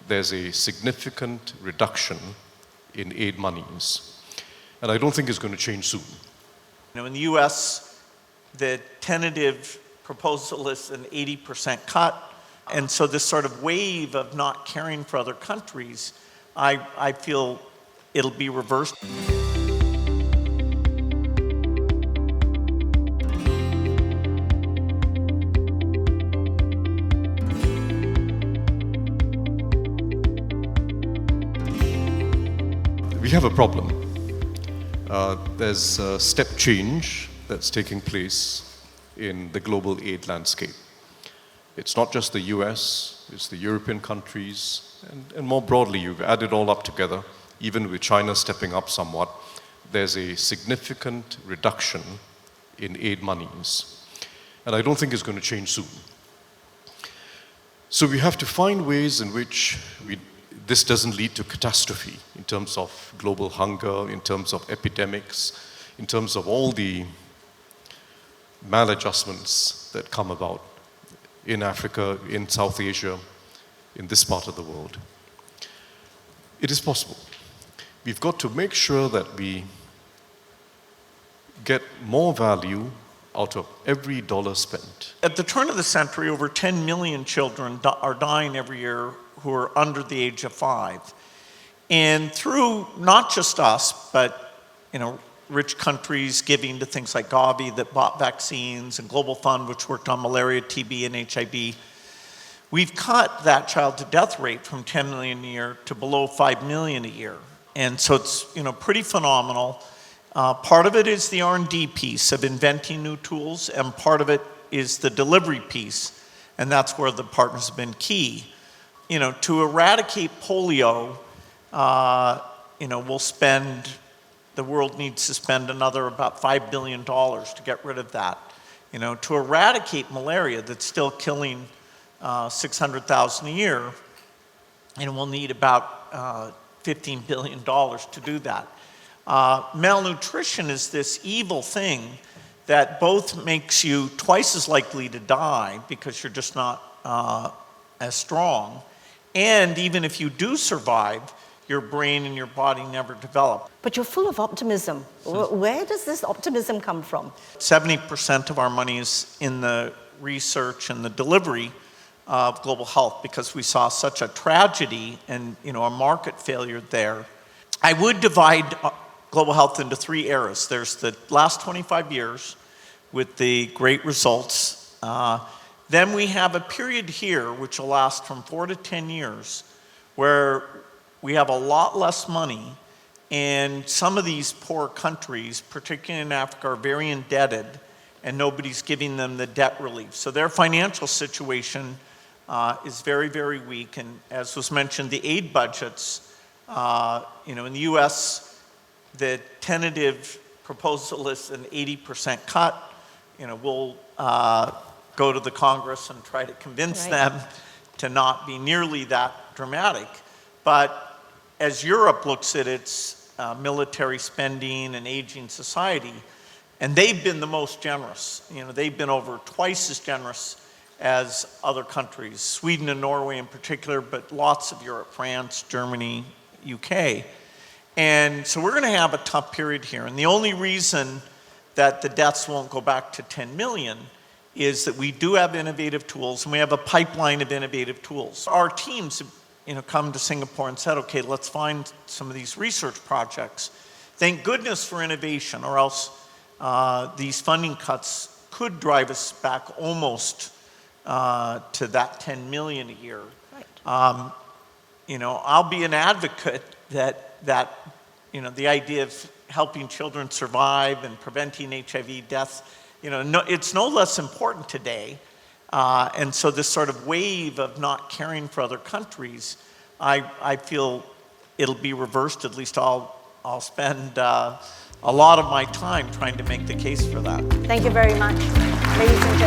there's a significant reduction in aid monies. And I don't think it's going to change soon. In the U.S., the tentative proposal is an 80% cut. And so this sort of wave of not caring for other countries, I feel it'll be reversed. We have a problem. There's a step change that's taking place in the global aid landscape. It's not just the US, it's the European countries, and more broadly, you've added all up together, even with China stepping up somewhat, there's a significant reduction in aid monies. And I don't think it's going to change soon. So we have to find ways in which this doesn't lead to catastrophe in terms of global hunger, in terms of epidemics, in terms of all the maladjustments that come about in Africa, in South Asia, in this part of the world. It is possible. We've got to make sure that we get more value out of every dollar spent. At the turn of the century, over 10 million children are dying every year who are under the age of 5. And through not just us, but rich countries giving to things like Gavi that bought vaccines, and Global Fund, which worked on malaria, TB, and HIV, we've cut that child to death rate from 10 million a year to below 5 million a year. And so it's pretty phenomenal. Part of it is the R&D piece of inventing new tools, and part of it is the delivery piece, and that's where the partners have been key. To eradicate polio, the world needs to spend another about $5 billion to get rid of that. To eradicate malaria that's still killing 600,000 a year, we'll need about $15 billion to do that. Malnutrition is this evil thing that both makes you twice as likely to die because you're just not as strong, and even if you do survive, your brain and your body never develop. But you're full of optimism. Where does this optimism come from? 70% of our money is in the research and the delivery of global health because we saw such a tragedy and a market failure there. I would divide global health into 3 eras. There's the last 25 years with the great results. Then we have a period here which will last from 4 to 10 years where we have a lot less money, and some of these poor countries, particularly in Africa, are very indebted, and nobody's giving them the debt relief. So their financial situation is very, very weak, and as was mentioned, the aid budgets, in the US, the tentative proposal is an 80% cut. We'll go to the Congress and try to convince them to not be nearly that dramatic. But as Europe looks at its military spending and aging society, and they've been the most generous. They've been over twice as generous as other countries, Sweden and Norway in particular, but lots of Europe, France, Germany, UK. And so we're going to have a tough period here. And the only reason that the deaths won't go back to 10 million is that we do have innovative tools, and we have a pipeline of innovative tools. Our teams come to Singapore and said, okay, let's find some of these research projects. Thank goodness for innovation, or else these funding cuts could drive us back almost to that 10 million a year. Right. I'll be an advocate that the idea of helping children survive and preventing HIV deaths, it's no less important today. And so this sort of wave of not caring for other countries, I feel it'll be reversed. At least I'll spend a lot of my time trying to make the case for that. Thank you very much, ladies and gentlemen.